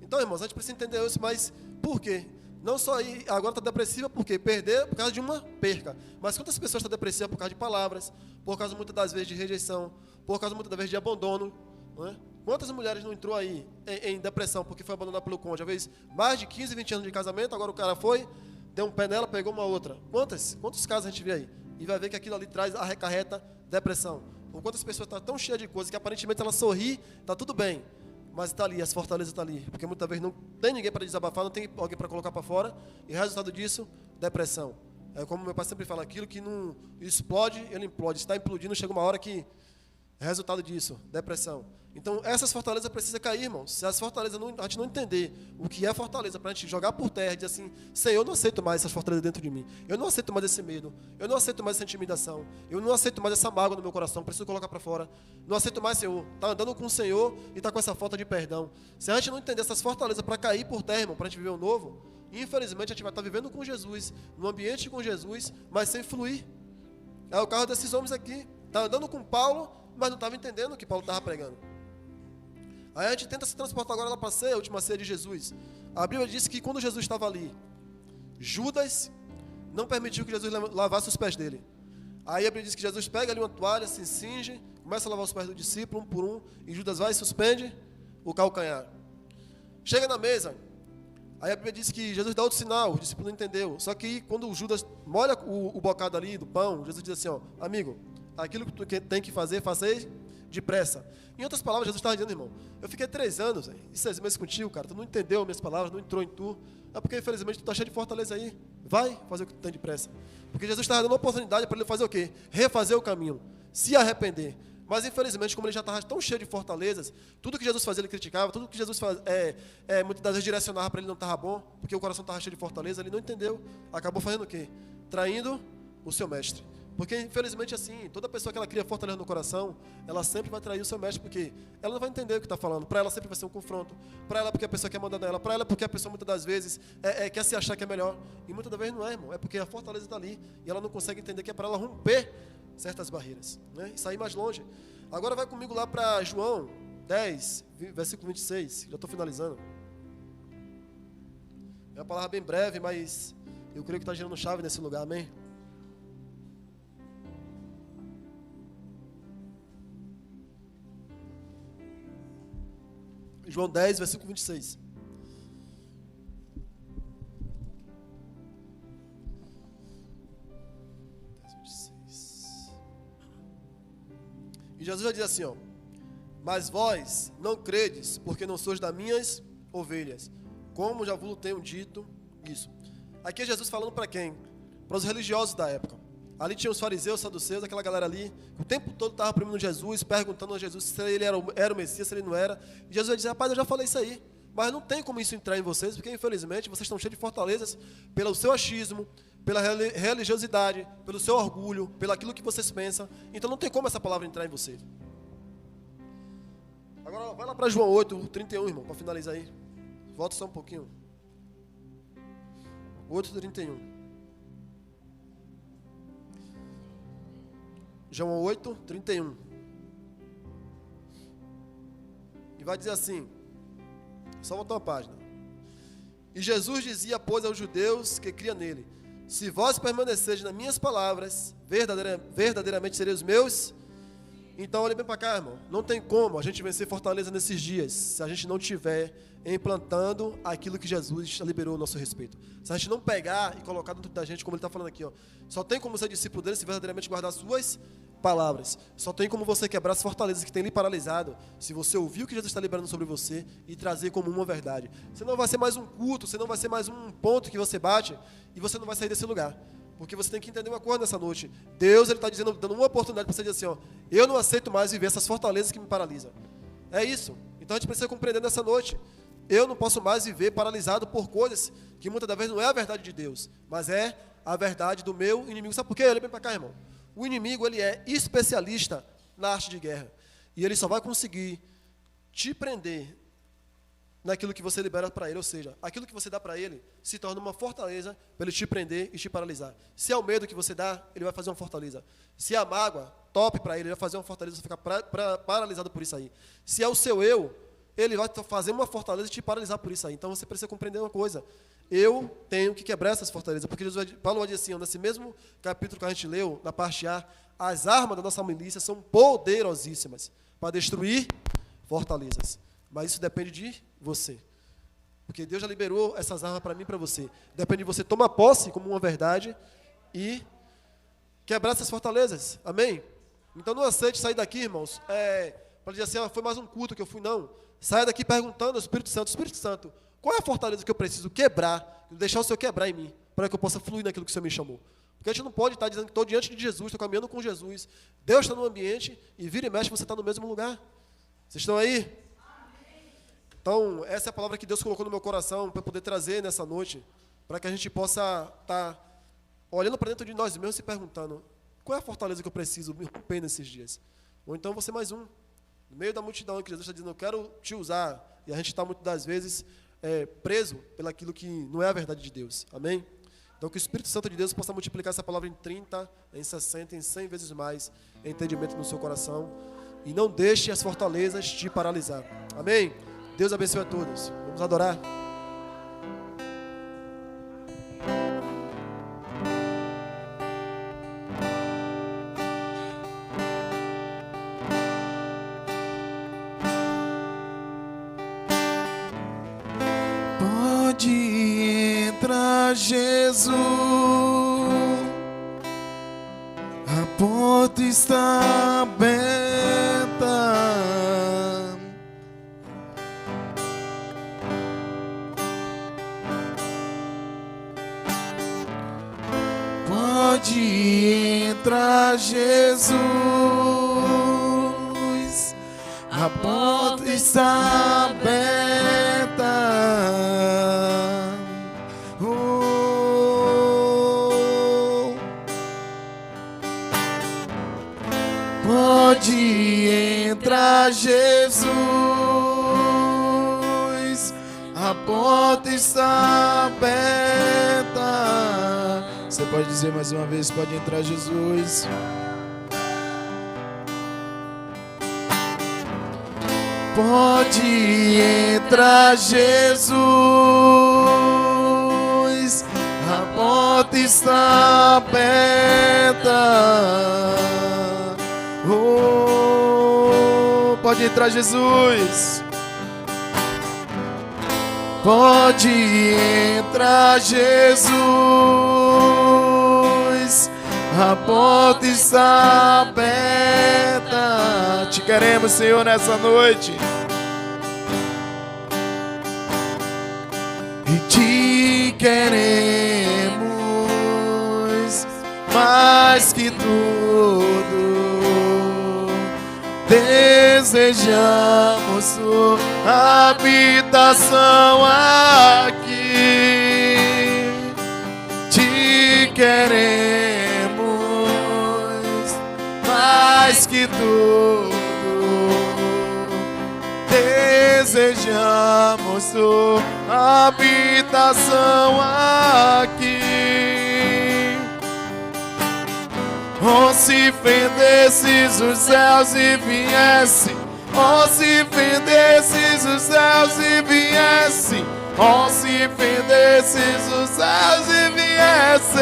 Então, irmãos, a gente precisa entender isso, mas por quê? Não só aí, agora está depressiva por quê? Perder por causa de uma perca. Mas quantas pessoas estão depressivas por causa de palavras, por causa muitas das vezes de rejeição, por causa muitas das vezes de abandono, não é? Quantas mulheres não entrou aí em depressão porque foi abandonada pelo cônjuge? Às vezes, mais de 15, 20 anos de casamento, agora o cara foi, deu um pé nela, pegou uma outra. Quantos casos a gente vê aí? E vai ver que aquilo ali acarreta depressão. Ou quantas pessoas estão tão cheias de coisas que aparentemente ela sorri, está tudo bem. Mas está ali, as fortalezas estão ali. Porque muitas vezes não tem ninguém para desabafar, não tem alguém para colocar para fora. E resultado disso, depressão. É como meu pai sempre fala, aquilo que não explode, ele implode. Se está implodindo, chega uma hora que é resultado disso, depressão. Então, essas fortalezas precisam cair, irmãos. Se as fortalezas, a gente não entender o que é fortaleza, para a gente jogar por terra e dizer assim, Senhor, eu não aceito mais essas fortalezas dentro de mim. Eu não aceito mais esse medo. Eu não aceito mais essa intimidação. Eu não aceito mais essa mágoa no meu coração. Preciso colocar para fora. Não aceito mais, Senhor. Está andando com o Senhor e está com essa falta de perdão. Se a gente não entender essas fortalezas para cair por terra, irmão, para a gente viver o novo, infelizmente a gente vai estar vivendo com Jesus, no ambiente com Jesus, mas sem fluir. É o caso desses homens aqui. Está andando com Paulo, mas não estava entendendo o que Paulo estava pregando. Aí a gente tenta se transportar agora lá para a ceia, a última ceia de Jesus. A Bíblia diz que quando Jesus estava ali, Judas não permitiu que Jesus lavasse os pés dele. Aí a Bíblia diz que Jesus pega ali uma toalha, se cinge, começa a lavar os pés do discípulo, um por um, e Judas vai e suspende o calcanhar. Chega na mesa, aí a Bíblia diz que Jesus dá outro sinal, o discípulo não entendeu. Só que quando Judas molha o bocado ali do pão, Jesus diz assim, ó, amigo, aquilo que tu tem que fazer, faça aí depressa. Em outras palavras, Jesus estava dizendo, irmão, eu fiquei 3 anos e 6 meses contigo, cara, tu não entendeu minhas palavras, não entrou em tu, é porque infelizmente tu está cheio de fortaleza aí, vai fazer o que tu tem depressa. Porque Jesus estava dando uma oportunidade para ele fazer o quê? Refazer o caminho, se arrepender. Mas, infelizmente, como ele já estava tão cheio de fortalezas, tudo que Jesus fazia ele criticava, tudo que Jesus muitas das vezes direcionava para ele não estava bom, porque o coração estava cheio de fortaleza, ele não entendeu. Acabou fazendo o quê? Traindo o seu mestre. Porque, infelizmente, assim, toda pessoa que ela cria fortaleza no coração, ela sempre vai trair o seu mestre, porque ela não vai entender o que está falando. Para ela sempre vai ser um confronto. Para ela porque a pessoa quer mandar nela. Para ela porque a pessoa, muitas das vezes, quer se achar que é melhor. E muitas das vezes não é, irmão. É porque a fortaleza está ali. E ela não consegue entender que é para ela romper certas barreiras, né? E sair mais longe. Agora vai comigo lá para João 10, versículo 26. Já estou finalizando. É uma palavra bem breve, mas eu creio que está gerando chave nesse lugar, amém? João 10, versículo 26. E Jesus vai dizer assim, ó: mas vós não credes, porque não sois das minhas ovelhas, como já vos tenho dito isso. Aqui é Jesus falando para quem? Para os religiosos da época. Ali tinha os fariseus, saduceus, aquela galera ali, o tempo todo estava oprimindo Jesus, perguntando a Jesus se ele era o Messias, se ele não era. E Jesus vai dizer: rapaz, eu já falei isso aí, mas não tem como isso entrar em vocês, porque infelizmente vocês estão cheios de fortalezas pelo seu achismo, pela religiosidade, pelo seu orgulho, pelo aquilo que vocês pensam. Então não tem como essa palavra entrar em vocês. Agora vai lá para João 8, 31, irmão, para finalizar aí. Volta só um pouquinho. 8, 31. João 8, 31. E vai dizer assim, só voltar uma página. E Jesus dizia, pois, aos judeus que criam nele: se vós permanecerdes nas minhas palavras, verdadeiramente sereis meus. Então, olha bem para cá, irmão. Não tem como a gente vencer fortaleza nesses dias, se a gente não estiver implantando aquilo que Jesus liberou a nosso respeito. Se a gente não pegar e colocar dentro da gente, como ele está falando aqui, ó, só tem como ser discípulo dele se verdadeiramente guardar as suas palavras. Só tem como você quebrar as fortalezas que tem lhe paralisado, se você ouvir o que Jesus está liberando sobre você e trazer como uma verdade. Você não vai ser mais um culto, você não vai ser mais um ponto que você bate e você não vai sair desse lugar. Porque você tem que entender uma coisa nessa noite. Deus, ele está dizendo, dando uma oportunidade para você dizer assim, ó: eu não aceito mais viver essas fortalezas que me paralisam. É isso. Então a gente precisa compreender nessa noite. Eu não posso mais viver paralisado por coisas que muitas das vezes não é a verdade de Deus, mas é a verdade do meu inimigo. Sabe por quê? Olha bem para cá, irmão. O inimigo, ele é especialista na arte de guerra. E ele só vai conseguir te prender naquilo que você libera para ele. Ou seja, aquilo que você dá para ele se torna uma fortaleza para ele te prender e te paralisar. Se é o medo que você dá, ele vai fazer uma fortaleza. Se é a mágoa, top para ele vai fazer uma fortaleza, você ficar paralisado por isso aí. Se é o seu eu, ele vai fazer uma fortaleza e te paralisar por isso aí. Então você precisa compreender uma coisa: eu tenho que quebrar essas fortalezas, porque Paulo vai dizer assim, nesse mesmo capítulo que a gente leu, na parte A: as armas da nossa milícia são poderosíssimas para destruir fortalezas. Mas isso depende de você, porque Deus já liberou essas armas para mim e para você. Depende de você tomar posse como uma verdade e quebrar essas fortalezas, amém? Então não aceite sair daqui, irmãos, para dizer assim, foi mais um culto que eu fui, não. Saia daqui perguntando ao Espírito Santo, qual é a fortaleza que eu preciso quebrar, deixar o Senhor quebrar em mim, para que eu possa fluir naquilo que o Senhor me chamou. Porque a gente não pode estar dizendo que estou diante de Jesus, estou caminhando com Jesus. Deus está no ambiente e vira e mexe, você está no mesmo lugar. Vocês estão aí? Amém. Então, essa é a palavra que Deus colocou no meu coração para poder trazer nessa noite, para que a gente possa estar olhando para dentro de nós mesmos e se perguntando: qual é a fortaleza que eu preciso me romper nesses dias? Ou então você mais um, no meio da multidão que Jesus está dizendo: eu quero te usar. E a gente está muitas das vezes preso pelaquilo que não é a verdade de Deus. Amém? Então que o Espírito Santo de Deus possa multiplicar essa palavra em 30, em 60, em 100 vezes mais em entendimento no seu coração. E não deixe as fortalezas te paralisar. Amém? Deus abençoe a todos. Vamos adorar. Pode entrar, Jesus, a porta está aberta. Pode entrar, Jesus, a porta está aberta. Pode entrar, Jesus, a porta está aberta. Você pode dizer mais uma vez: pode entrar, Jesus. Pode entrar, Jesus, a porta está aberta. Oh, pode entrar, Jesus. Pode entrar, Jesus, a porta está aberta. Te queremos, Senhor, nessa noite. E te queremos mais que tudo. Desejamos tua habitação aqui. Te queremos mais que tudo. Desejamos tua habitação aqui. Oh, se fendesses os céus e viesse, oh, se fendesses os céus e viesse, oh, se fendesses os céus e viesse,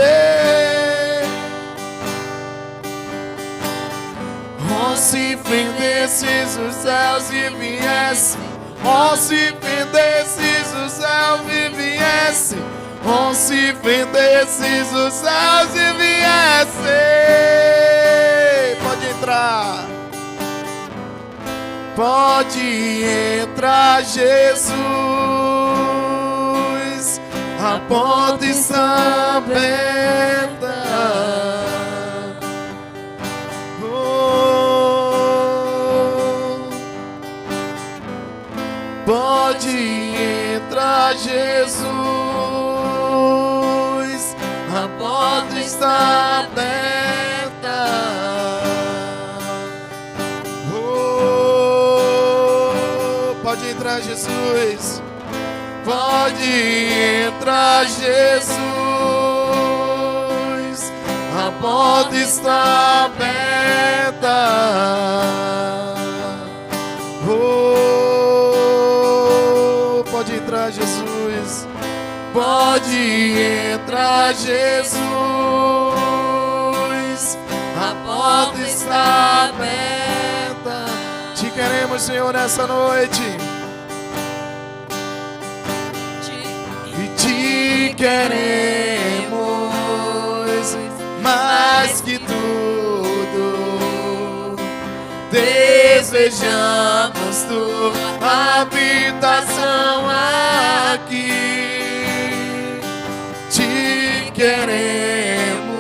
oh, se fendesses os céus e viesse, oh, se fendesses os céus e viesse, oh, se fendesses os céus e viesse. Pode entrar. Pode entrar, Jesus, a porta está aberta. Oh, pode entrar, Jesus, a porta está aberta. Oh, pode entrar, Jesus. Pode entrar, Jesus. A porta está aberta. Oh, pode entrar, Jesus. Pode entrar, Jesus. A porta está aberta. Te queremos, Senhor, nessa noite. E te queremos mais que tudo. Desejamos tua habitação aqui. Te queremos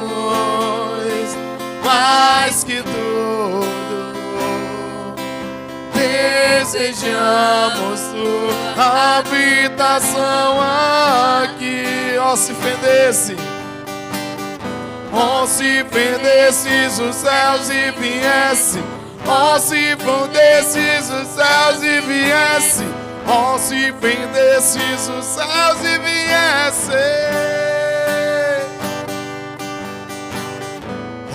mais que tudo. Desejamos tua habitação aqui. Ó, se fendesse, ó, se fendesses os céus e viesse, ó, se fendesses os céus e viesse, ó, se fendesses os céus e viesse.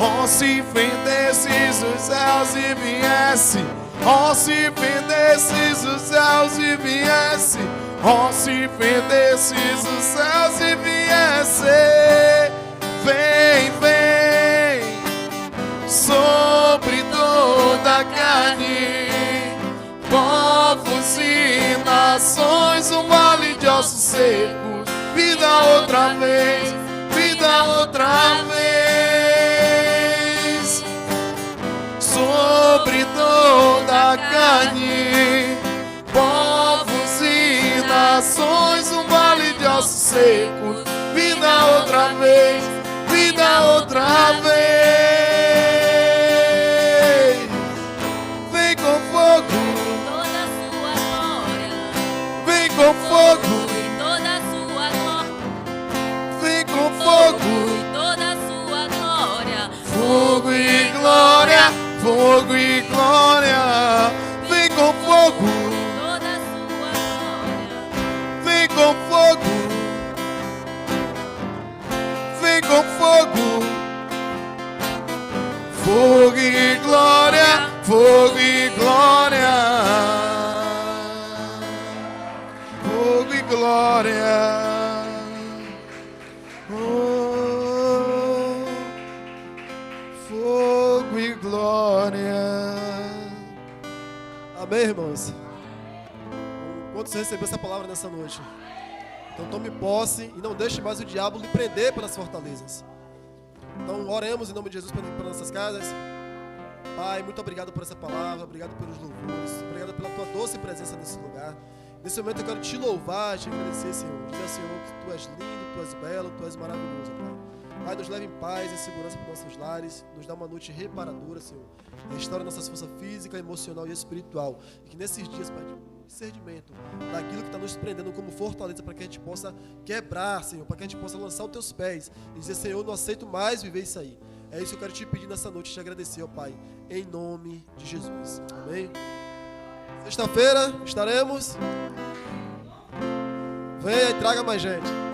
Oh, se fendesses os céus e viesse, oh, se fendesses os céus e viesse, oh, se fendesses os céus e viesse. Vem, vem, sobre toda a carne, povos e nações, um vale de ossos secos, vida outra vez, vida outra vez. Sobre toda a carne, povos e nações, um vale de ossos secos, vida outra vez, vida outra vez. Vem com fogo, com fogo, e toda a sua glória. vem com Fogo fogo, e toda a sua glória. fogo e glória, fogo e glória. Vem com fogo, Toda a sua glória. vem com fogo, vem com fogo, fogo e glória, fogo e glória, fogo e glória. Oh, fogo e glória. Amém, irmãos? Quantos recebeu essa palavra nessa noite? Então tome posse e não deixe mais o diabo lhe prender pelas fortalezas. Então oremos em nome de Jesus para nossas casas. Pai, muito obrigado por essa palavra, obrigado pelos louvores, obrigado pela tua doce presença nesse lugar. Nesse momento eu quero te louvar, te agradecer, Senhor. Dizer, Senhor, que tu és lindo, tu és belo, tu és maravilhoso, Pai. Pai, nos leve em paz e segurança para nossos lares, nos dá uma noite reparadora, Senhor. Restaura nossas forças física, emocional e espiritual. E que nesses dias, Pai, discernimento daquilo que está nos prendendo como fortaleza para que a gente possa quebrar, Senhor, para que a gente possa lançar os teus pés e dizer, Senhor, eu não aceito mais viver isso aí. É isso que eu quero te pedir nessa noite, te agradecer, ó Pai, em nome de Jesus. Amém? Sexta-feira estaremos. Venha e traga mais gente.